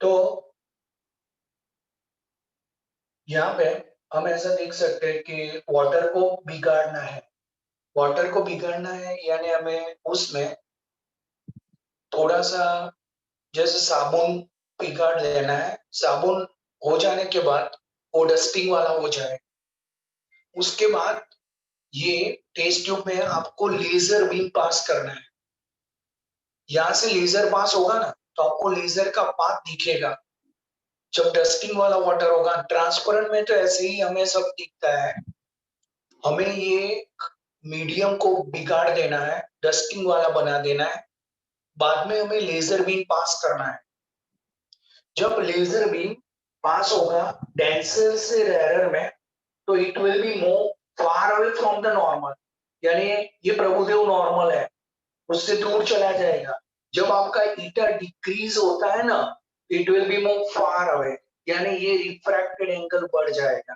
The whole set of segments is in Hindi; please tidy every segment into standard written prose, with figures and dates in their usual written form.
तो यहाँ पे हम ऐसा देख सकते हैं कि वाटर को बिगाड़ना है। वाटर को बिगाड़ना है यानी हमें उसमें थोड़ा सा जैसे साबुन बिगाड़ देना है। साबुन हो जाने के बाद वो डस्टिंग वाला हो जाए। उसके बाद ये टेस्ट ट्यूब में आपको लेजर बीम पास करना है। यहाँ से लेजर पास होगा ना तो आपको लेजर का पाथ दिखेगा। जब डस्टिंग वाला वाटर होगा, ट्रांसपेरेंट में तो ऐसे ही हमें सब दिखता है। हमें ये मीडियम को बिगाड़ देना है, डस्टिंग वाला बना देना है। बाद में हमें लेजर बीम पास करना है। जब लेजर बीम पास होगा डेंसर से रेयर में, तो it will be move far away from the normal. यानी ये प्रभुदेव नॉर्मल है, उससे दूर चला जाएगा। जब आपका ईटा डिक्रीज होता है ना, it will be move far away, यानी ये रिफ्रैक्टेड एंगल बढ़ जाएगा।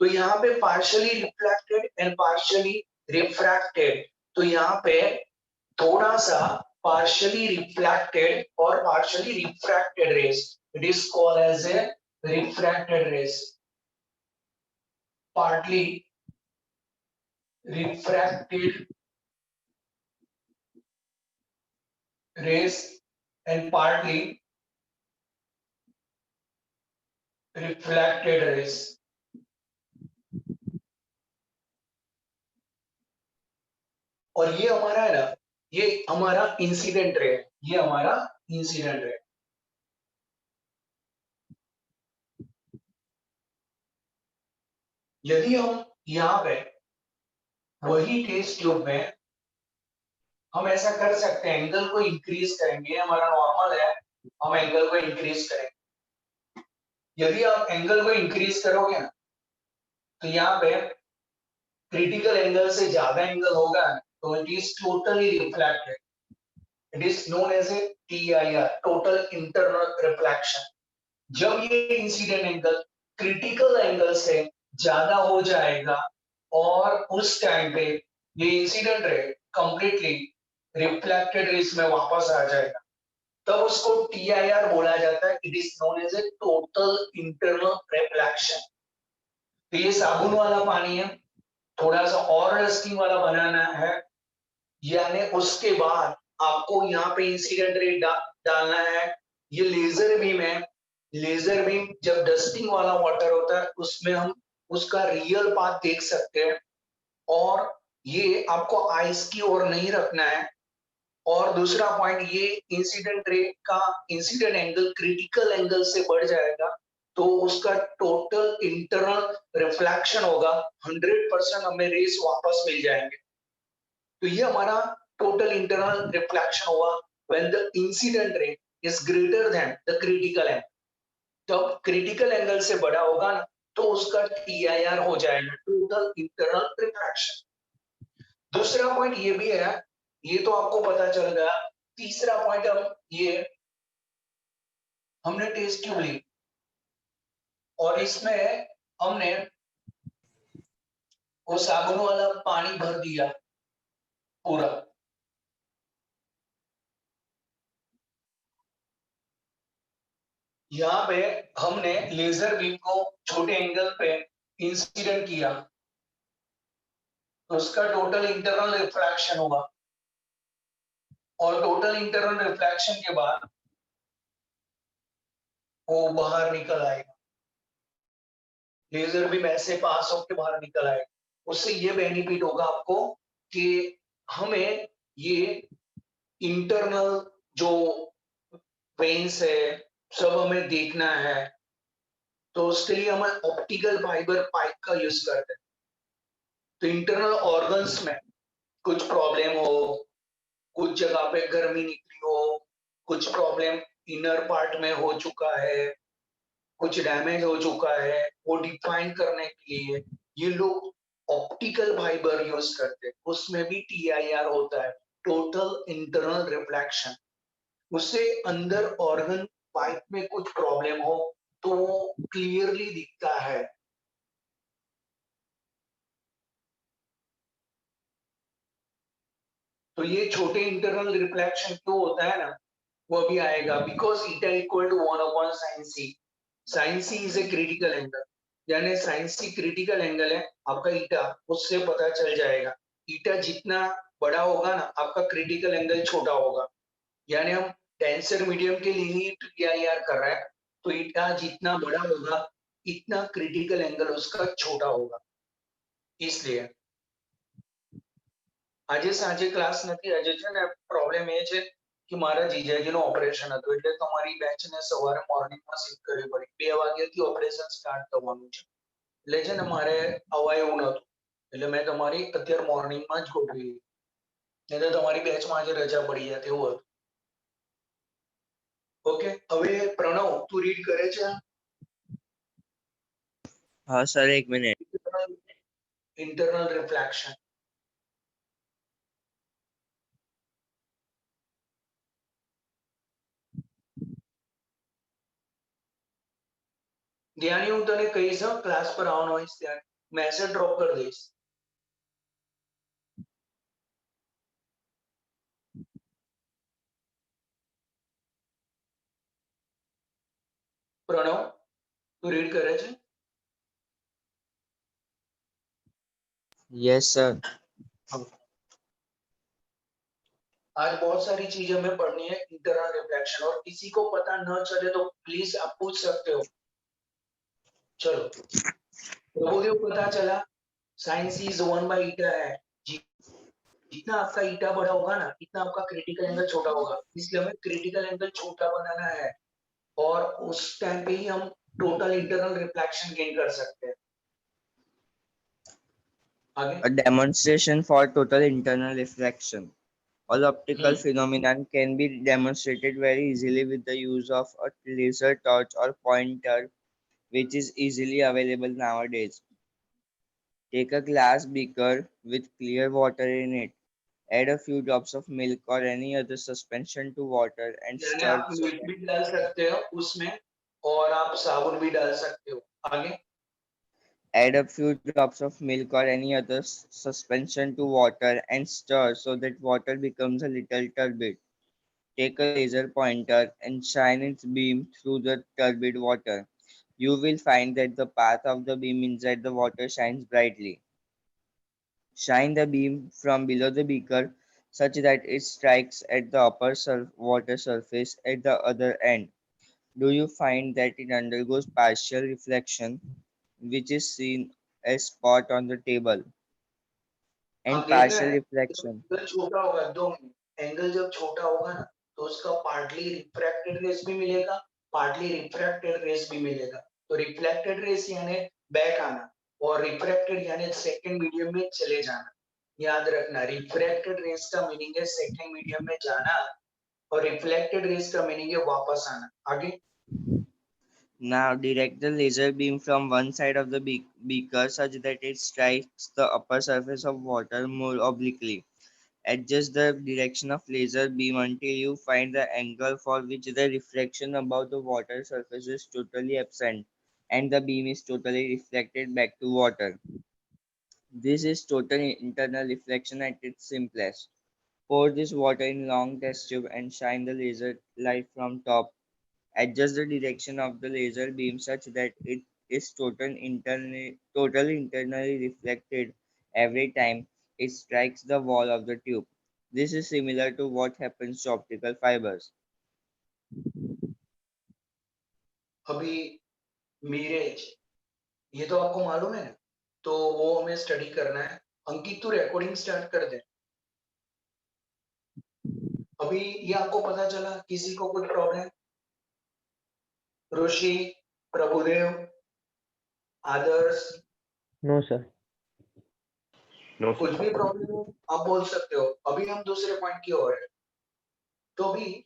तो यहाँ पे partially reflected and partially refracted, तो यहाँ पे थोड़ा सा partially reflected or partially refracted rays, it is called as a refracted rays. Partly refracted rays and partly reflected rays. और ये हमारा है ना, ये हमारा इंसिडेंट रे है। ये हमारा इंसिडेंट रे। यदि हम यहाँ पे वही टेस्ट ट्यूब में हम ऐसा कर सकते हैं, एंगल को इंक्रीज करेंगे। हमारा नॉर्मल है, हम एंगल को इंक्रीज करेंगे। यदि आप एंगल को इंक्रीज करोगे ना, तो यहाँ पे क्रिटिकल एंगल से ज्यादा एंगल होगा तो it is totally reflected. It is known as a TIR, total internal reflection. जब ये इंसिडेंट एंगल क्रिटिकल एंगल से ज्यादा हो जाएगा और उस टाइम पे ये incident ray completely reflected race में वापस आ जाएगा, तब उसको TIR बोला जाता है। It is known as a total internal reflection. तो ये साबुन वाला पानी है, थोड़ा सा और रस्टिंग वाला बनाना है, यानी उसके बाद आपको यहाँ पे इंसिडेंट रे डालना है। ये लेजर बीम है। लेजर बीम जब डस्टिंग वाला वाटर होता है उसमें हम उसका रियल पाथ देख सकते हैं। और ये आपको आइस की ओर नहीं रखना है। और दूसरा पॉइंट, ये इंसिडेंट रे का इंसिडेंट एंगल क्रिटिकल एंगल से बढ़ जाएगा तो उसका टोटल इंटरनल रिफ्लेक्शन होगा। 100% हमें रेस वापस मिल जाएंगे। तो ये हमारा टोटल इंटरनल रिफ्लेक्शन होगा when the incident ray is greater than the critical angle. जब क्रिटिकल एंगल से बड़ा होगा ना तो उसका TIR हो जाएगा, टोटल इंटरनल रिफ्लेक्शन। दूसरा पॉइंट ये भी है, ये तो आपको पता चल गया। तीसरा पॉइंट हम ये, हमने टेस्ट ट्यूब ली और इसमें हमने वो साबुन वाला पानी भर दिया पूरा। यहाँ पे हमने लेजर बीम को छोटे एंगल पे इंसिडेंट किया तो उसका टोटल इंटरनल रिफ्लेक्शन होगा। और टोटल इंटरनल रिफ्लेक्शन के बाद वो बाहर निकल आएगा। लेजर बीम ऐसे पास होकर बाहर निकल आएगा। उससे ये बेनिफिट होगा आपको कि हमें ये इंटरनल जो वेन्स है सब हमें देखना है। तो उसके लिए हम ऑप्टिकल फाइबर पाइप का यूज करते हैं। तो इंटरनल ऑर्गन्स में कुछ प्रॉब्लम हो, कुछ जगह पे गर्मी निकली हो, कुछ प्रॉब्लम इनर पार्ट में हो चुका है, कुछ डैमेज हो चुका है, वो डिफाइन करने के लिए ये लोग ऑप्टिकल फाइबर यूज करते हैं। उसमें भी TIR होता है, टोटल इंटरनल रिफ्लेक्शन। उससे अंदर ऑर्गन पाइप में कुछ प्रॉब्लम हो तो क्लियरली दिखता है। तो ये छोटे इंटरनल रिफ्लेक्शन क्यों होता है ना, वो भी आएगा because eta equal to 1/sin c. sin c is a critical angle, यानी sin c क्रिटिकल एंगल है आपका ईटा, उससे पता चल जाएगा। ईटा जितना बड़ा होगा ना आपका क्रिटिकल एंगल छोटा होगा, यानी हम डेंसर मीडियम के लिए ही TIR कर रहे हैं, तो ईटा जितना बड़ा होगा इतना क्रिटिकल एंगल उसका छोटा होगा, इसलिए આજે સાંજે ક્લાસ નથી, આજે છે ને પ્રોબ્લેમ એ છે કે મારા જીજાજીનો ઓપરેશન હતું, એટલે તમારી બેચને સવારે મોર્નિંગમાં શિફ્ટ કરવી પડી, 2 વાગ્યાથી ઓપરેશન સ્ટાર્ટ થવાનું છે, એટલે છે ને મારે અવાયું નતું, એટલે મેં તમારી અત્યારે મોર્નિંગમાં જ ગોઠવી, નહીં તો તમારી બેચમાં આજે રજા પડી જાત એવું હતું। ઓકે, હવે પ્રણવ તું રીડ કરે છે? हाँ सर, एक मिनट। Internal reflection. ધ્યાની હું તને કહીશ ક્લાસ પર આવવાનો હોઈશ ત્યારે મેસેજ ડ્રોપ કરી દઈશ। પ્રણવ તું રીડ કરે છે? Yes sir. आज बहुत सारी चीजें हमें पढ़नी है इंटरनल रिफ्लेक्शन, और किसी को पता न चले तो प्लीज आप पूछ सकते हो। चलो, प्रभुदेव पता चला साइन सी इज 1/ईटा है, जितना आपका ईटा बड़ा होगा ना इतना आपका क्रिटिकल एंगल छोटा होगा, इसलिए हमें क्रिटिकल एंगल छोटा बनाना है, और उस टाइम पे ही हम टोटल इंटरनल रिफ्लेक्शन गेन कर सकते हैं। आगे A demonstration for total internal reflection. All optical phenomenon can be demonstrated very easily with the use of a laser torch or pointer, which is easily available nowadays. Take a glass beaker with clear water in it. Add a few drops of milk or any other suspension to water and यानी stir आप so मिल्क that भी डाल सकते हो उसमें, और आप साबुन भी डाल सकते हो। आगे add a few drops of milk or any other suspension to water and stir so that water becomes a little turbid. Take a laser pointer and shine its beam through the turbid water. You will find that the path of the beam inside the water shines brightly. Shine the beam from below the beaker such that it strikes at the upper water surface at the other end. Do you find that it undergoes partial reflection, which is seen as spot on the table, आप and देख रहे partial हैं reflection? जब छोटा होगा, 2 मिनट, एंगल जब छोटा होगा ना तो उसका पार्टली रिफ्रैक्टेड रेस भी मिलेगा, पार्टली रिफ्रैक्टेड रेस भी मिलेगा। तो रिफ्लेक्टेड रेस यानी बैक आना, और रिफ्रैक्टेड यानी सेकंड मीडियम में चले जाना। याद रखना, रिफ्रैक्टेड रेस का मीनिंग है सेकंड मीडियम में जाना, और रिफ्लेक्टेड रेस का मीनिंग है वापस आना। आगे Now direct the laser beam from one side of the beaker such that it strikes the upper surface of water more obliquely. Adjust the direction of laser beam until you find the angle for which the reflection above the water surface is totally absent and the beam is totally reflected back to water. This is total internal reflection at its simplest. Pour this water in long test tube and shine the laser light from top. Adjust the direction of the laser beam such that it is totally internally reflected every time it strikes the wall of the tube. This is similar to what happens to optical fibers. अभी मीरेज, ये तो आपको मालूम है ना, तो वो हमें स्टडी करना है। अंकित तू रिकॉर्डिंग स्टार्ट कर दे। अभी ये आपको पता चला, किसी को कुछ प्रॉब्लम? ऋषि, प्रभुदेव, आदर्श, नो सर। नो कुछ सर। भी प्रॉब्लम हो आप बोल सकते हो। अभी हम दूसरे पॉइंट की ओर है, तो अभी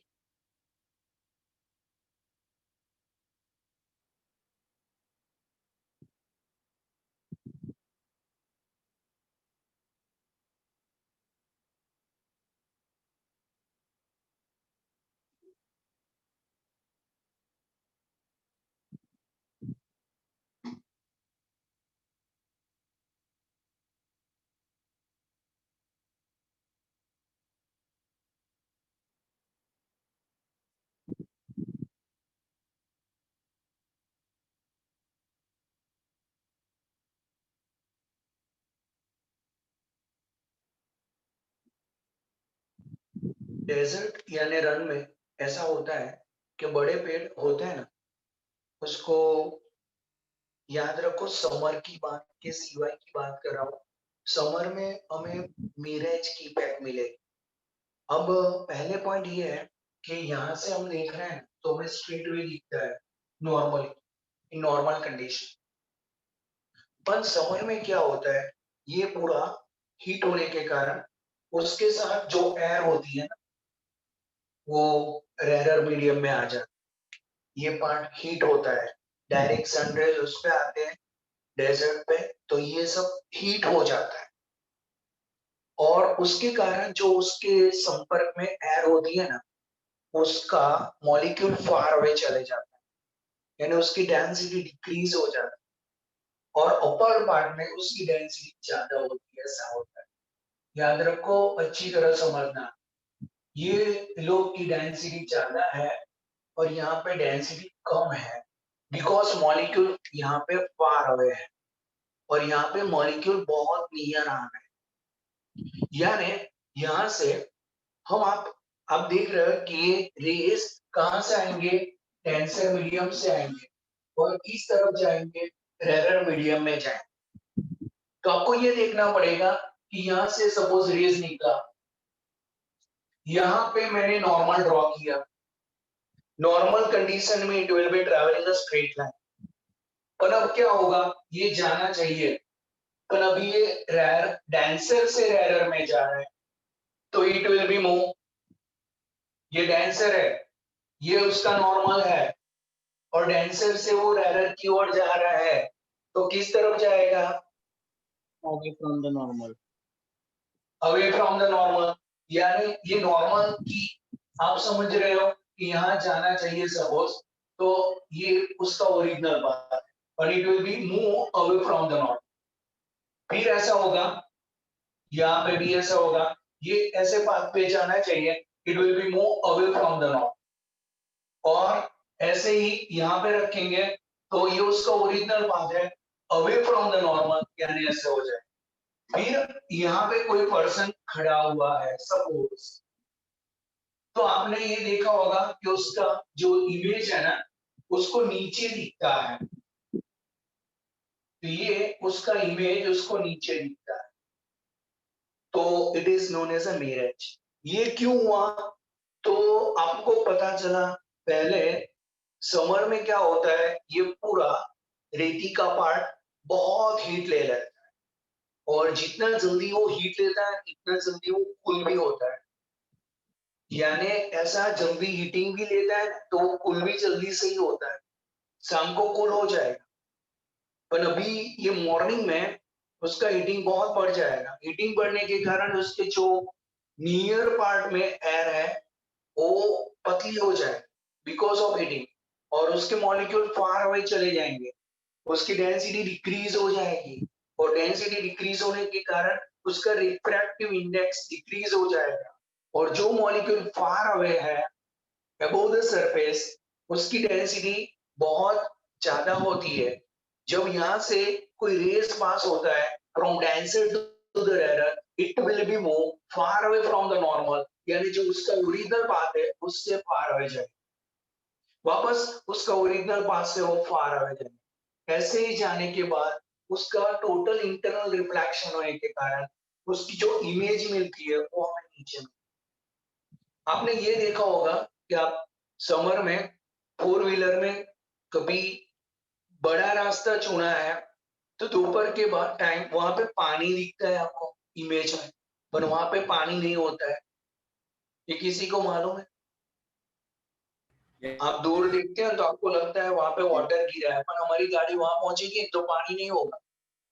डेजर्ट यानी रन में ऐसा होता है कि बड़े पेड़ होते हैं ना, उसको याद रखो, समर की बात के सिवाय की बात कर रहा हूँ। समर में हमें मिरेज की इफेक्ट मिलेगी। अब पहले पॉइंट ये है कि यहाँ से हम देख रहे हैं तो हमें स्ट्रेट वे दिखता है नॉर्मली, इन नॉर्मल कंडीशन। पर समर में क्या होता है, ये पूरा हीट होने के कारण उसके साथ जो एयर होती है ना, वो रेयर मीडियम में आ जाती है। ये पार्ट हीट होता है, डायरेक्ट सनरेज उस पे आते हैं डेजर्ट पे, तो ये सब हीट हो जाता है और उसके कारण जो उसके संपर्क में एयर होती है ना, उसका मॉलिक्यूल फार अवे चले जाता है, यानी उसकी डेंसिटी डिक्रीज हो जाती है और अपर पार्ट में उसकी डेंसिटी ज्यादा होती है, ऐसा होता है। याद रखो, अच्छी तरह समझना, ये लोग की डेंसिटी ज्यादा है और यहाँ पे डेंसिटी कम है, बिकॉज मॉलिक्यूल यहाँ पे फार अवे है और यहाँ पे मॉलिक्यूल बहुत नियर आ रहे हैं। यानी यहाँ से हम आप देख रहे हो कि ये रेस कहाँ से आएंगे, डेंसर मीडियम से आएंगे और इस तरफ जाएंगे, रेयर मीडियम में जाएंगे। तो आपको ये देखना पड़ेगा कि यहाँ से सपोज रेस निकला, यहाँ पे मैंने नॉर्मल ड्रॉ किया, नॉर्मल कंडीशन में it will be travelling a straight line. पर अब क्या होगा, ये जाना चाहिए, पर अभी ये रेयर डेंसर से रेयर में जा रहा है, तो इट विल बी मूव। ये डेंसर है, ये उसका नॉर्मल है और डेंसर से वो रेयर की ओर जा रहा है, तो किस तरफ जाएगा, away from the normal. Away from the normal. यानी ये नॉर्मल की आप समझ रहे हो कि यहाँ जाना चाहिए सपोज, तो ये उसका ओरिजिनल पाथ है, और it will be move away from the normal. फिर ऐसा होगा, यहाँ पे भी ऐसा होगा, ये ऐसे पाथ पे जाना चाहिए, it will be move away from the normal. और ऐसे ही यहाँ पे रखेंगे तो ये उसका ओरिजिनल पाथ है, अवे फ्रॉम द नॉर्मल, यानी ऐसे हो जाए। फिर यहाँ पे कोई पर्सन खड़ा हुआ है सपोज, तो आपने ये देखा होगा कि उसका जो इमेज है ना, उसको नीचे दिखता है, तो ये उसका इमेज उसको नीचे दिखता है, तो it is known as a mirror. ये क्यों हुआ, तो आपको पता चला, पहले समर में क्या होता है, ये पूरा रेती का पार्ट बहुत हीट ले लेता है और जितना जल्दी वो हीट लेता है इतना जल्दी वो कूल भी होता है। यानी ऐसा जल्दी हीटिंग भी लेता है तो वो कूल भी जल्दी से ही होता है, शाम को कूल हो जाएगा। पर अभी ये मॉर्निंग में उसका हीटिंग बहुत बढ़ जाएगा, हीटिंग बढ़ने के कारण उसके जो नियर पार्ट में एयर है वो पतली हो जाए बिकॉज ऑफ हीटिंग, और उसके मॉलिक्यूल फार अवे चले जाएंगे, उसकी डेंसिटी डिक्रीज हो जाएगी और डेंसिटी डिक्रीज होने के कारण उसका रिफ्रैक्टिव इंडेक्स डिक्रीज हो जाएगा, और जो मॉलिक्यूल फार अवे है अबोव द सरफेस, उसकी डेंसिटी बहुत ज्यादा होती है। जब यहाँ से कोई रेस पास होता है from denser to the rarer, it will be move far away from the normal, यानी जो उसका ओरिजिनल पाथ है उससे फार अवे जाए, वापस उसका ओरिजिनल पाथ से वो फार अवे जाए। ऐसे ही जाने के बाद उसका टोटल इंटरनल रिफ्लेक्शन होने के कारण उसकी जो इमेज मिलती है वो हमें नीचे मिलती है। आपने ये देखा होगा कि आप समर में फोर व्हीलर में कभी बड़ा रास्ता चुना है, तो दोपहर के बाद टाइम वहां पे पानी दिखता है आपको इमेज में, पर वहां पे पानी नहीं होता है, ये किसी को मालूम है? आप दूर देखते हैं तो आपको लगता है वहां पे वाटर गिरा है, पर हमारी गाड़ी वहां पहुंचेगी तो पानी नहीं होगा।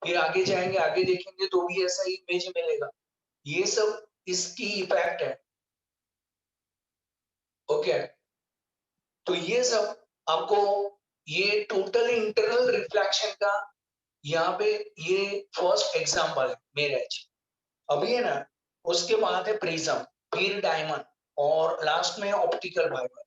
फिर आगे जाएंगे, आगे देखेंगे तो भी ऐसा ही इमेज मिलेगा। ये सब इसकी इफेक्ट है। ओके, तो ये सब आपको, ये टोटल इंटरनल रिफ्लेक्शन का यहाँ पे ये फर्स्ट एग्जांपल है मिरर। अभी है ना, उसके बाद है प्रिज्म, फिर डायमंड और लास्ट में ऑप्टिकल फाइबर।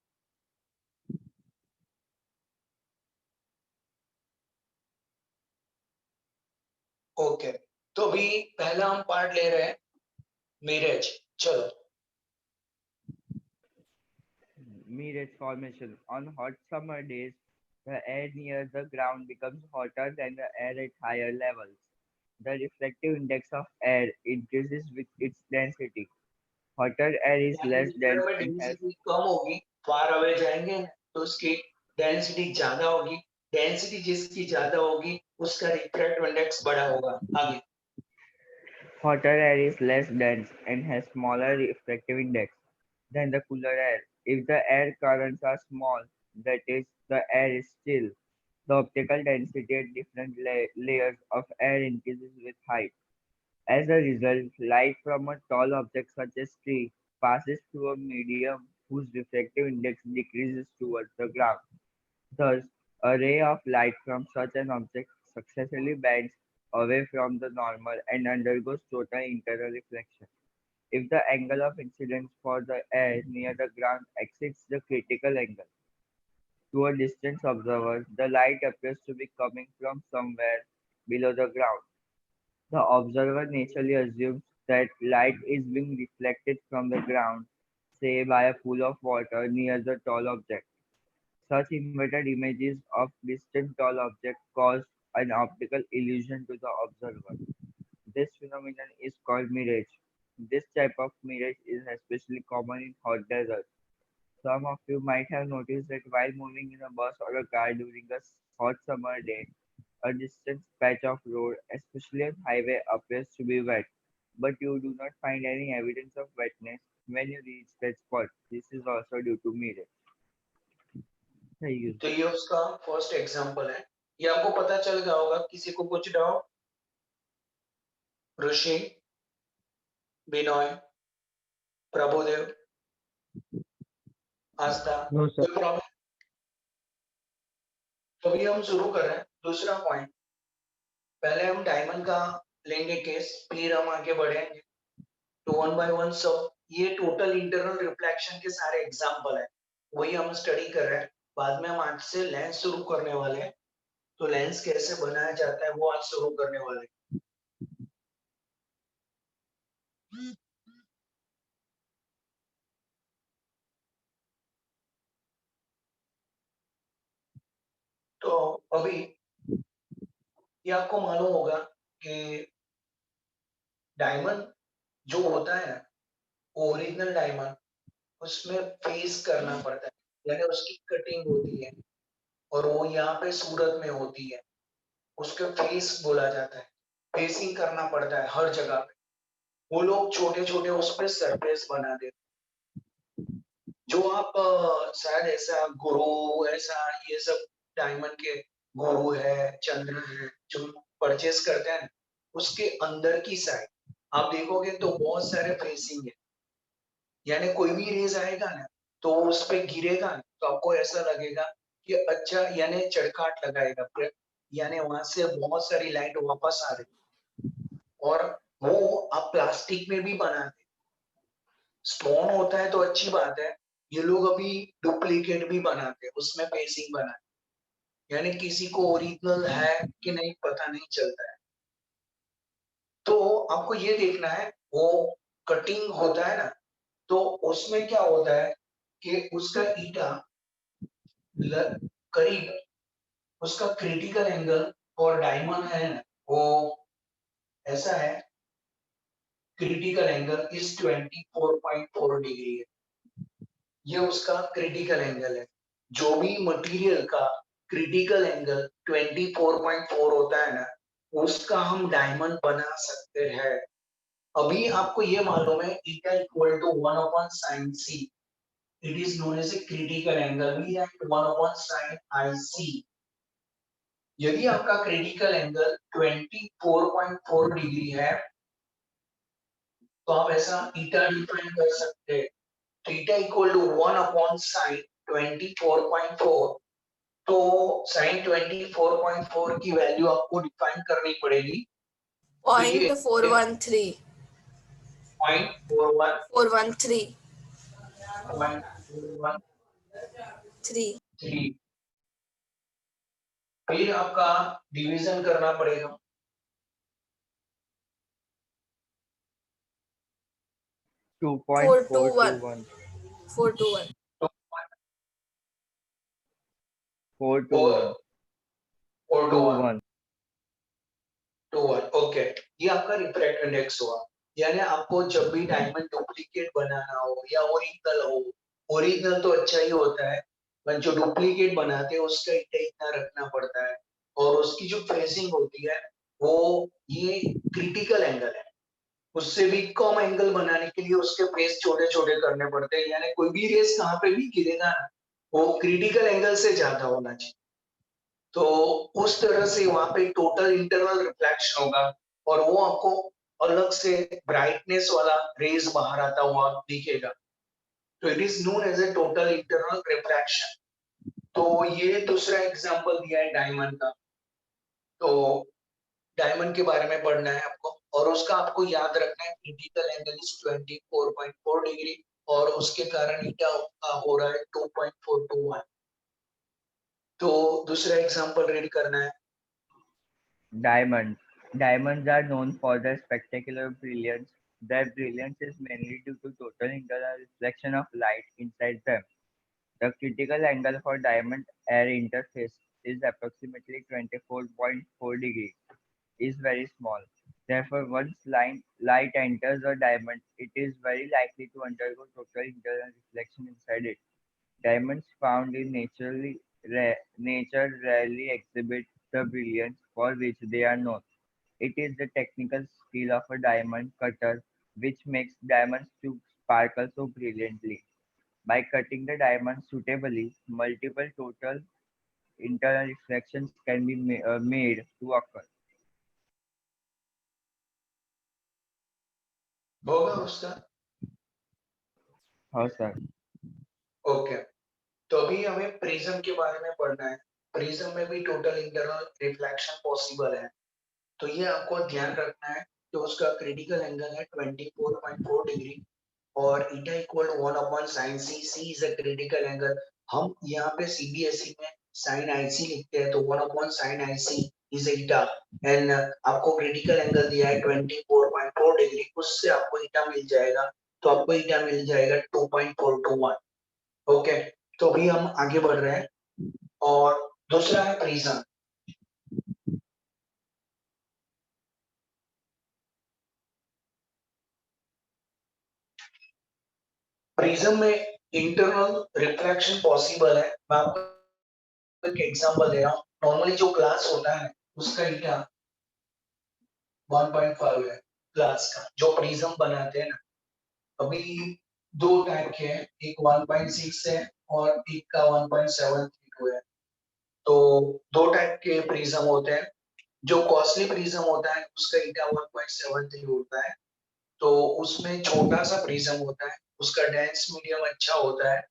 ओके, तो अभी पहला हम पार्ट ले रहे हैं मिरर। चलो, mirage formation. On hot summer days, the air near the ground becomes hotter than the air at higher levels. The refractive index of air increases with its density. Hotter air is यानी less जिधर dense में and has डेंसिटी कम होगी, फार अवे जाएंगे तो उसकी डेंसिटी ज्यादा होगी, डेंसिटी जिसकी ज्यादा होगी उसका रिफ्रैक्टिव इंडेक्स बड़ा होगा। आगे hotter air is less dense and has smaller refractive index than the cooler air. If the air currents are small, that is, the air is still, the optical density at different layers of air increases with height. As a result, light from a tall object such as tree passes through a medium whose refractive index decreases towards the ground. Thus, a ray of light from such an object successfully bends away from the normal and undergoes total internal reflection. If the angle of incidence for the air near the ground exceeds the critical angle to a distant observer, the light appears to be coming from somewhere below the ground. The observer naturally assumes that light is being reflected from the ground, say by a pool of water near the tall object. Such inverted images of distant tall objects cause an optical illusion to the observer. This phenomenon is called mirage. This type of mirage is especially common in hot deserts. Some of you might have noticed that while moving in a bus or a car during a hot summer day, a distant patch of road, especially on highway, appears to be wet, but you do not find any evidence of wetness when you reach that spot. This is also due to mirage. Thank you. तो ये उसका फर्स्ट एग्जांपल है। ये आपको पता चल गया होगा। किसी को कुछ डाउट? ऋषि, बिनोय, प्रभुदेव, आस्था, No, sir. कोई प्रॉब्लम? तो अभी हम शुरू कर रहे हैं दूसरा पॉइंट। पहले हम डायमंड का लेंगे केस, फिर हम आगे बढ़ेंगे। तो वन बाय वन सब ये टोटल इंटरनल रिफ्लेक्शन के सारे एग्जांपल है, वही हम स्टडी कर रहे हैं। बाद में हम आज से लेंस शुरू करने वाले हैं। तो लेंस कैसे बनाया जाता है वो आज शुरू करने वाले हैं। तो अभी ये आपको मालूम होगा कि डायमंड जो होता है ना, ओरिजिनल डायमंड, उसमें फेस करना पड़ता है, यानी उसकी कटिंग होती है और वो यहाँ पे सूरत में होती है, उसका फेस बोला जाता है। फेसिंग करना पड़ता है हर जगह पे। वो लोग छोटे छोटे उस पर सरफेस बना देते। जो आप शायद ऐसा गुरु, ऐसा ये सब डायमंड के गुरु है, चंद्र है, जो परचेस करते हैं, उसके अंदर की साइड आप देखोगे तो बहुत सारे फेसिंग है, यानी कोई भी रेज आएगा ना तो उस पे गिरेगा ना, तो आपको ऐसा लगेगा कि अच्छा, यानी चड़काट लगाएगा, यानी वहां से बहुत सारी लाइट वापस आ रही। और वो आप प्लास्टिक में भी बनाते, स्टोन होता है तो अच्छी बात है। ये लोग अभी डुप्लीकेट भी बनाते हैं, उसमें फेसिंग बनाते, यानी किसी को ओरिजिनल है कि नहीं पता नहीं चलता है। तो आपको ये देखना है, वो कटिंग होता है ना, तो उसमें क्या होता है कि उसका ईटा करीब, उसका क्रिटिकल एंगल और डायमंड है ना, वो ऐसा है, क्रिटिकल एंगल इस 24.4 डिग्री है। ये उसका क्रिटिकल एंगल है। जो भी मटेरियल का क्रिटिकल एंगल 24.4 होता है ना, उसका हम डायमंड बना सकते हैं। अभी आपको ये मालूम है eta equal to 1 upon sine C, it is known as a critical angle, we write 1 upon sine i C. यदि आपका क्रिटिकल एंगल 24.4 डिग्री है तो आप ऐसा ईटा डिफाइन कर सकते हैं, theta equal to 1 upon sine 24.4। तो साइन 24.4 की वैल्यू आपको डिफाइन करनी पड़ेगी। तो ये 0.413 0.41 413 3 3। फिर आपका डिवीजन करना पड़ेगा। 421 2.421. 421 4 to 1. 4 to 1. 1. 2 1. ओके, ये आपका रिफ्रैक्ट इंडेक्स हुआ। यानी आपको जब भी डायमंड डुप्लीकेट बनाना हो या ओरिजिनल हो, ओरिजिनल तो अच्छा ही होता है, पर जो डुप्लीकेट बनाते हैं उसका इतना रखना पड़ता है, और उसकी जो फेसिंग होती है वो ये क्रिटिकल एंगल है। उससे भी कम एंगल बनाने के लिए उसके फेस छोटे छोटे करने पड़ते हैं, यानी कोई भी रेस कहाँ पे भी गिरेगा ना, वो क्रिटिकल एंगल से ज्यादा होना चाहिए। तो उस तरह से वहां पे टोटल इंटरनल रिफ्लेक्शन होगा, और वो आपको अलग से ब्राइटनेस वाला रेज बाहर आता हुआ दिखेगा। तो it is known as a total internal reflection. तो ये दूसरा एग्जांपल दिया है डायमंड का। तो डायमंड के बारे में पढ़ना है आपको, और उसका आपको याद रखना है क्रिटिकल एंगल इज 24.4 डिग्री, और उसके कारण ईटा हो रहा है 2.421। तो दूसरा एग्जांपल रीड करना है। Diamonds. Diamonds are known for their spectacular brilliance. Their brilliance is mainly due to total internal reflection of light inside them. The critical angle for diamond air interface is approximately 24.4 degrees, is very small. Therefore, once light enters a diamond, it is very likely to undergo total internal reflection inside it. Diamonds found in nature rarely exhibit the brilliance for which they are known. It is the technical skill of a diamond cutter which makes diamonds to sparkle so brilliantly. By cutting the diamond suitably, multiple total internal reflections can be made to occur. होगा उसका। हाँ सर। ओके, तो अभी हमें प्रिज्म के बारे में पढ़ना है। प्रिज्म में भी टोटल इंटरनल रिफ्लेक्शन पॉसिबल है। तो ये आपको ध्यान रखना है कि उसका क्रिटिकल एंगल है 24.4 डिग्री, और eta equal 1 upon sine C. C is a critical angle. हम यहाँ पे सीबीएसई में साइन आईसी लिखते हैं, तो 1 upon sign IC is eta, and आपको क्रिटिकल एंगल दिया है 24.4 डिग्री, उससे आपको ईटा मिल जाएगा। तो आपको ईटा मिल जाएगा 2.421। ओके, तो अभी हम आगे बढ़ रहे हैं, और दूसरा है प्रिज्म। प्रिज्म में इंटरनल रिफ्लेक्शन पॉसिबल है। मैं आपको एक एग्जांपल दे रहा हूँ। नॉर्मली जो ग्लास होता है उसका ईटा 1.5 है, ग्लास का जो प्रिज्म बनाते हैं ना। अभी दो टाइप के हैं, एक 1.6 है और एक का 1.72 है। तो दो टाइप के प्रिज्म होते हैं। जो कॉस्टली प्रिज्म होता है उसका ईटा 1.73 होता है। तो उसमें छोटा सा प्रिज्म होता है, उसका डेंस मीडियम अच्छा होता है,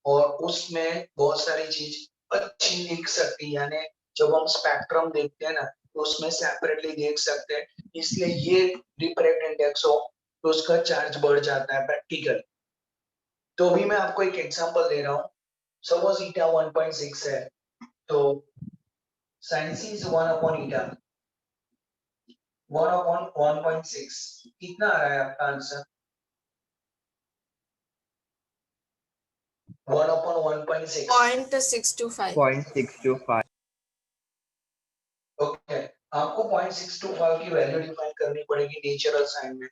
और उसमें बहुत सारी चीज अच्छी दिख सकती है। यानी जब हम स्पेक्ट्रम देखते हैं ना, तो उसमें सेपरेटली देख सकते हैं, इसलिए ये रिफ्रैक्ट इंडेक्स हो तो उसका चार्ज बढ़ जाता है प्रैक्टिकल। तो अभी मैं आपको एक एग्जांपल दे रहा हूँ। सपोज ईटा 1.6 है, तो sin c is 1 upon eta, 1 upon 1.6 कितना आ रहा है आपका आंसर? 1 upon 1.6। 0.625. 0.625. ओके, आपको 0.625 की वैल्यू डिफाइन करनी पड़ेगी नेचुरल साइन में।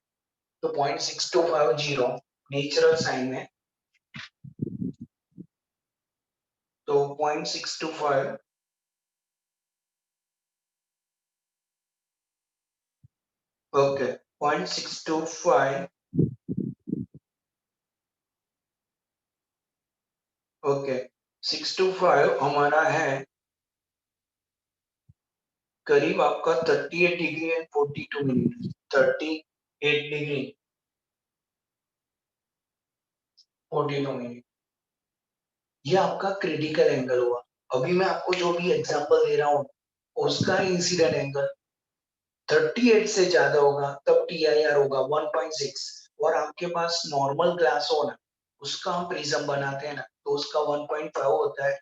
तो 0.625 नेचुरल साइन में, तो 0.625 ओके, 0.625 ओके, 625 हमारा है करीब आपका 38 degree and 42 minute. 38 degree 42 minute, ये आपका क्रिटिकल एंगल हुआ। अभी मैं आपको जो भी एग्जांपल दे रहा हूँ उसका इंसिडेंट एंगल 38 से ज्यादा होगा तब TIR होगा 1.6, और आपके पास नॉर्मल ग्लास हो ना, उसका हम प्रिज्म बनाते हैं ना, तो उसका 1.5 होता है।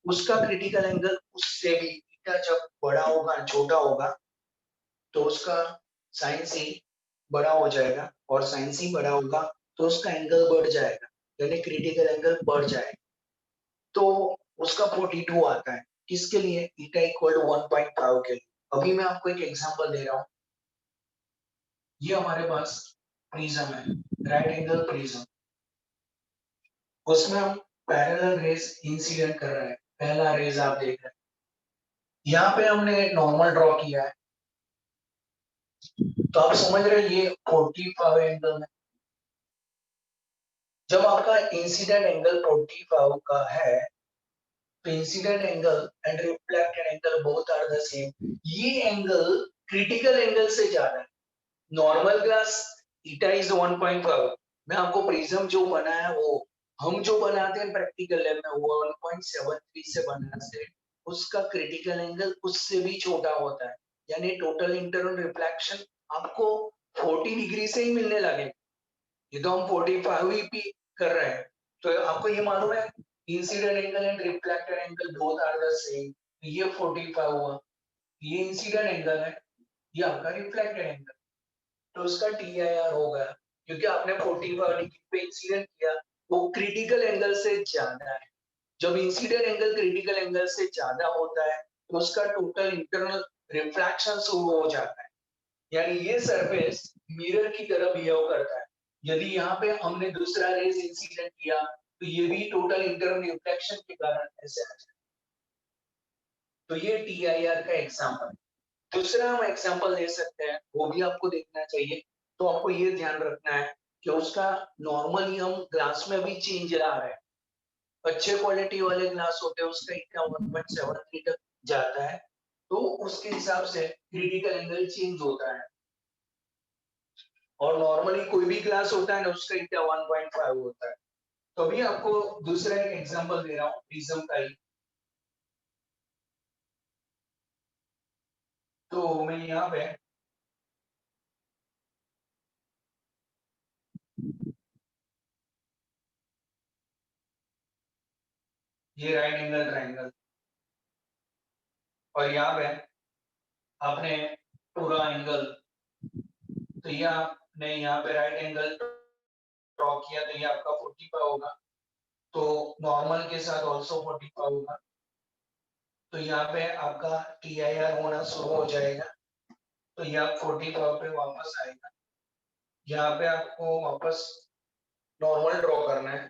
उसका क्रिटिकल एंगल उससे भी ईटा जब बड़ा होगा छोटा होगा, तो उसका साइन सी बड़ा हो जाएगा, और साइन सी बड़ा होगा तो उसका एंगल बढ़ जाएगा, यानी क्रिटिकल एंगल बढ़ जाएगा। तो उसका 42 आता है। किसके लिए? ईटा इक्वल टू 1.5 के लिए। अभी मैं आपको एक एग्जांपल दे रहा हूँ। ये हमारे पास प्रिज्म है, राइट एंगल प्रिज्म। उसमें हम पैरेलल रेज इंसिडेंट कर रहे हैं। पहला रेज आप देख रहे हैं, यहाँ पे हमने नॉर्मल ड्रॉ किया है, तो आप समझ रहे हैं ये 45 एंगल है। जब आपका इंसिडेंट एंगल 45 का है, तो incident angle and reflected angle both are the same. ये एंगल क्रिटिकल एंगल से ज्यादा है। Normal glass eta is 1.5। मैं आपको प्रिज्म जो बना है वो हम जो बनाते हैं प्रैक्टिकल लैब में वो 1.73 से बनाते हैं। उसका क्रिटिकल एंगल उससे भी छोटा होता है, यानी टोटल इंटरनल रिफ्लेक्शन आपको 40 डिग्री से ही मिलने लगे। ये तो हम 45 ही पी कर रहे हैं। तो आपको ये मालूम है incident angle and reflected angle both are the same. ये 45 हुआ, ये इंसिडेंट एंगल है, ये आपका रिफ्लेक्टेड एंगल, तो उसका TIR होगा, क्योंकि आपने 45 डिग्री पे इंसिडेंट किया, वो क्रिटिकल एंगल से ज्यादा है। जब इंसिडेंट एंगल क्रिटिकल एंगल से ज्यादा होता है तो उसका टोटल इंटरनल रिफ्रैक्शन शुरू हो जाता है, यानी ये सरफेस मिरर की तरह बिहेव करता है। यदि यहाँ पे हमने दूसरा रेज इंसिडेंट किया तो ये भी टोटल इंटरनल रिफ्लेक्शन के कारण ऐसे आ जाए। तो ये TIR का एग्जांपल है। दूसरा हम एग्जांपल दे सकते हैं, वो भी आपको देखना चाहिए। तो आपको ये ध्यान रखना है कि उसका नॉर्मली हम ग्लास में भी चेंज आ रहा है। अच्छे क्वालिटी वाले ग्लास होते हैं उसका इतना 1.73 तक जाता है, तो उसके हिसाब से क्रिटिकल एंगल चेंज होता है। और नॉर्मली कोई भी ग्लास होता है ना उसका इतना 1.5 होता है। तो अभी आपको दूसरा एक एग्जांपल दे रहा हूँ प्रिज्म का ही। तो मैं यहाँ पे ये राइट एंगल ट्रायंगल, और यहाँ पे आपने पूरा एंगल, तो ये आपने यहाँ पे राइट एंगल ड्रॉ किया, तो ये आपका 45 होगा। तो नॉर्मल के साथ ऑल्सो 45 होगा। तो यहाँ पे आपका TIR होना शुरू हो जाएगा। तो ये आप 45 पे वापस आएगा। यहाँ पे आपको वापस नॉर्मल ड्रॉ करना है।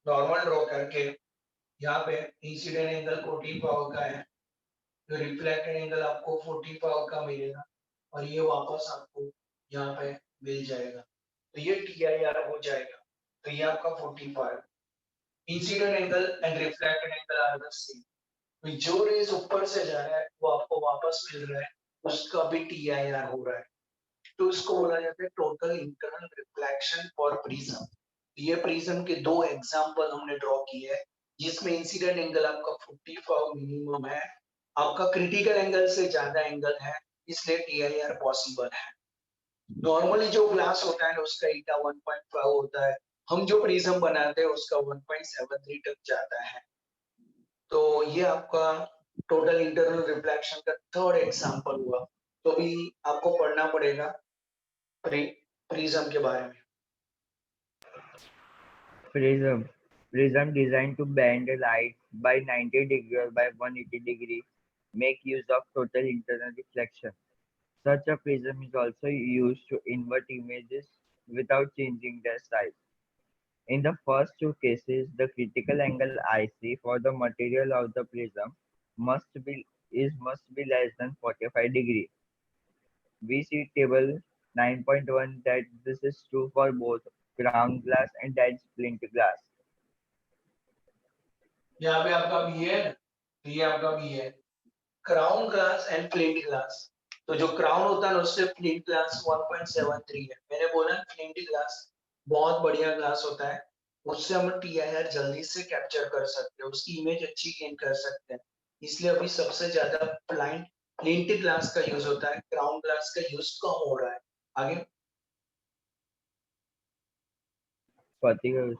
नॉर्मल ड्रॉ करके यहाँ पे इंसिडेंट एंगल 45 का है, तो रिफ्लेक्टेड एंगल आपको 45 का मिलेगा, और ये वापस आपको यहाँ पे मिल जाएगा। तो ये TIR हो जाएगा। तो ये आपका 45 incident angle and reflected angle are the same. तो जो रेज ऊपर से जा रहा है वो आपको वापस मिल रहा है, उसका भी TIR हो रहा है। तो इसको बोला जाता है total internal reflection for prism. ये प्रिज्म के दो एग्जांपल हमने ड्रॉ किए हैं, जिसमें इंसिडेंट एंगल आपका 45 मिनिमम है, आपका क्रिटिकल एंगल से ज्यादा एंगल है, इसलिए TIR पॉसिबल है। नॉर्मली जो ग्लास होता है ना उसका ईटा 1.5 होता है, हम जो प्रिज्म बनाते हैं उसका 1.73 तक जाता है। तो ये आपका टोटल इंटरनल रिफ्लेक्शन का थर्ड एग्जांपल हुआ। तो अभी आपको पढ़ना पड़ेगा प्रिज्म के बारे में। Prism. Prism designed to bend light by 90 degree or by 180 degree make use of total internal reflection. Such a prism is also used to invert images without changing their size. In the first two cases, the critical angle IC for the material of the prism must be less than 45 degree. We see table 9.1 that this is true for both ground glass and dead splint glass. यहाँ पे आपका भी है, तो ये आपका भी है crown glass end plate glass. तो जो क्राउन होता है ना उससे प्लेट ग्लास 1.73 है। मैंने बोला प्लेट ग्लास बहुत बढ़िया ग्लास होता है, उससे हम TIR जल्दी से कैप्चर कर सकते हैं, उसकी इमेज अच्छी गेन कर सकते हैं। इसलिए अभी सबसे ज्यादा प्लेट ग्लास का यूज होता है, क्राउन ग्लास का यूज कम हो रहा है। आगे Particular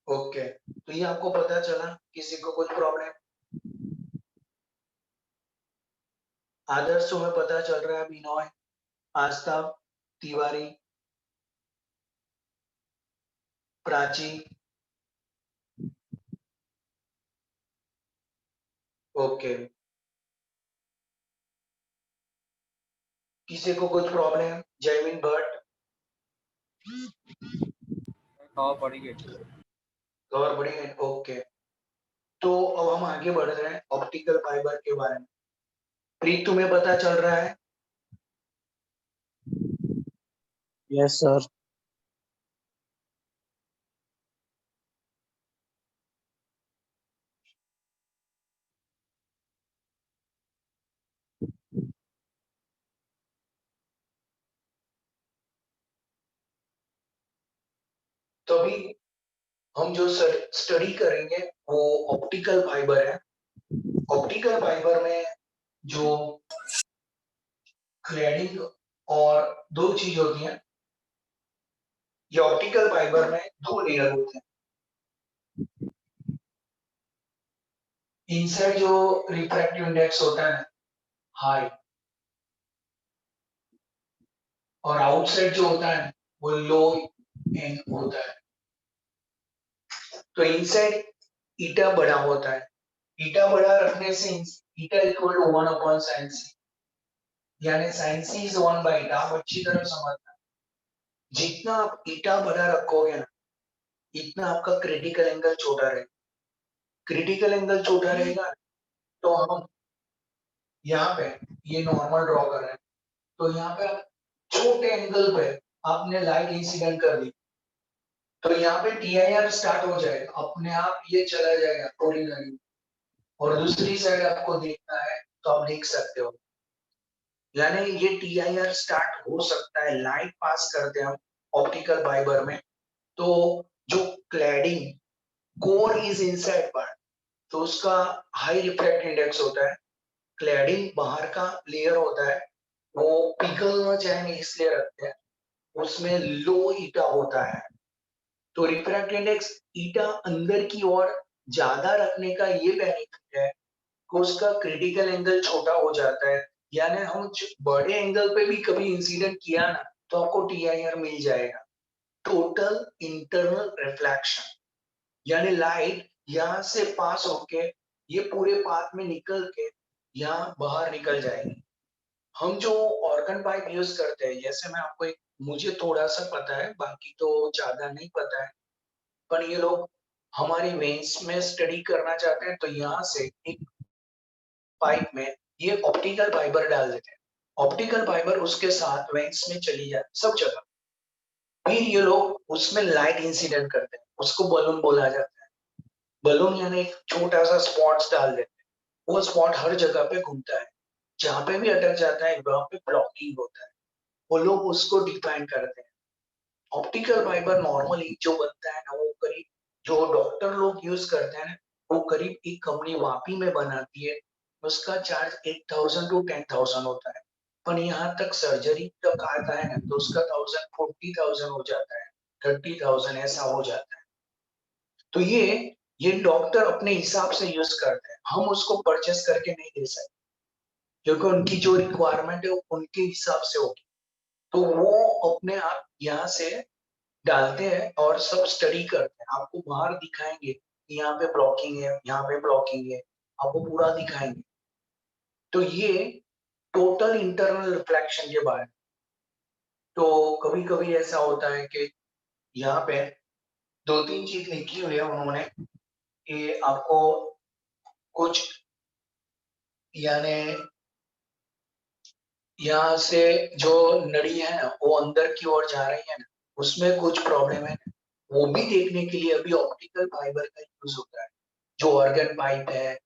ओके, तो ये आपको पता चला। किसी को कुछ प्रॉब्लम? आदर्श तुम्हें पता चल रहा है? बिनोय, आस्था, तिवारी, प्राची, ओके, किसी को कुछ प्रॉब्लम? जयमीन भट्ट, कवर बड़ी है, ओके। तो अब हम आगे बढ़ रहे हैं ऑप्टिकल फाइबर के बारे में। प्रीत, तुम्हें पता चल रहा है? Yes, sir. तो अभी हम जो स्टडी करेंगे वो ऑप्टिकल फाइबर है। ऑप्टिकल फाइबर में जो क्लैडिंग और दो चीज होती हैं। ये ऑप्टिकल फाइबर में दो लेयर होते हैं। इनसाइड जो रिफ्रैक्टिव इंडेक्स होता है हाई, और आउटसाइड जो होता है वो लो एन होता है। तो इनसाइड ईटा बड़ा होता है। ईटा बड़ा रखने से eta equal to 1 upon sine c, यानी sine c is 1 by eta. आप अच्छी तरह समझना, जितना आप ईटा बड़ा रखोगे ना, इतना आपका क्रिटिकल एंगल छोटा रहेगा। क्रिटिकल एंगल छोटा रहेगा तो हम यहाँ पे ये नॉर्मल ड्रॉ कर रहे हैं। तो यहाँ पे आप छोटे एंगल पे आपने लाइट इंसिडेंट कर दी, तो यहाँ पे टीआईआर स्टार्ट हो जाएगा, अपने आप ये चला जाएगा थोड़ी देर। और दूसरी साइड आपको देखना है तो आप देख सकते हो, यानी ये टीआईआर स्टार्ट हो सकता है, लाइट पास करते हैं हम ऑप्टिकल फाइबर में। तो जो cladding core is inside part, तो उसका हाई रिफ्रैक्ट इंडेक्स होता है। क्लैडिंग बाहर का लेयर होता है, वो पिघलना चाहेंगे इसलिए रखते हैं, उसमें लो ईटा होता है। तो रिफ्रैक्ट इंडेक्स ईटा अंदर की ओर ज्यादा रखने का ये बेनिफिट है कि उसका क्रिटिकल एंगल छोटा हो जाता है। यानी हम बड़े एंगल पे भी कभी इंसिडेंट किया ना, तो आपको टीआईआर मिल जाएगा, टोटल इंटरनल रिफ्लेक्शन। यानी लाइट यहाँ से पास होके ये पूरे पाथ में निकल के यहाँ बाहर निकल जाएगी। हम जो ऑर्गन पाइप यूज करते हैं, जैसे मैं आपको एक, मुझे थोड़ा सा पता है, बाकी तो ज्यादा नहीं पता है, पर ये लोग हमारे वेन्स में स्टडी करना चाहते हैं तो यहाँ से एक पाइप में ये ऑप्टिकल फाइबर डाल देते हैं। ऑप्टिकल फाइबर उसके साथ वेन्स में चली जाती सब जगह। फिर ये लोग उसमें लाइट इंसिडेंट करते हैं, उसको बलून बोला जाता है। बलून यानी एक छोटा सा स्पॉट्स डाल देते हैं, वो स्पॉट हर जगह पे घूमता है, जहां पे भी अटक जाता है वहां पे ब्लॉकिंग होता है, वो लोग उसको डिफाइन करते हैं। ऑप्टिकल फाइबर नॉर्मली जो बनता है ना, वो करीब, जो डॉक्टर लोग यूज करते हैं ना, वो करीब एक कंपनी वापी में बनाती है, उसका चार्ज 8,000 टू 10,000 होता है। पर यहाँ तक सर्जरी तक आता है ना, तो उसका 40,000 हो जाता है, 30,000 ऐसा हो जाता है। तो ये डॉक्टर अपने हिसाब से यूज करते हैं, हम उसको परचेस करके नहीं दे सकते, क्योंकि उनकी जो रिक्वायरमेंट है वो उनके हिसाब से होगी। तो वो अपने आप यहाँ से डालते हैं और सब स्टडी करते हैं, आपको बाहर दिखाएंगे कि यहाँ पे ब्लॉकिंग है, यहाँ पे ब्लॉकिंग है, आपको पूरा दिखाएंगे। तो ये टोटल इंटरनल रिफ्लेक्शन के बारे में। तो कभी कभी ऐसा होता है कि यहाँ पे दो तीन चीज लिखी हुई है उन्होंने कि आपको कुछ, यानी यहाँ से जो नड़ी है ना वो अंदर की ओर जा रही है ना, उसमें कुछ प्रॉब्लम है ना, वो भी देखने के लिए अभी ऑप्टिकल फाइबर का यूज होता है। जो ऑर्गन पाइप है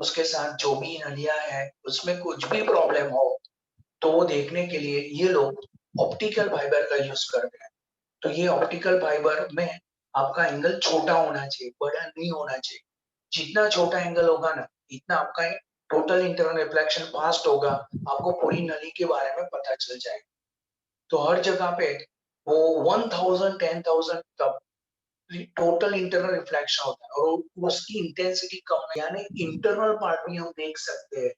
उसके साथ जो भी नलियां है उसमें कुछ भी प्रॉब्लम हो, तो वो देखने के लिए ये लोग ऑप्टिकल फाइबर का यूज करते हैं। तो ये ऑप्टिकल फाइबर में आपका एंगल छोटा होना चाहिए, बड़ा नहीं होना चाहिए। जितना छोटा एंगल होगा ना, इतना आपका टोटल इंटरनल रिफ्लेक्शन फास्ट होगा, आपको पूरी नली के बारे में पता चल जाएगा। तो हर जगह पे वो 1000 10,000 तक टोटल इंटरनल रिफ्लेक्शन होता है, और उसकी इंटेंसिटी कम है, यानी इंटरनल पार्ट भी हम देख सकते हैं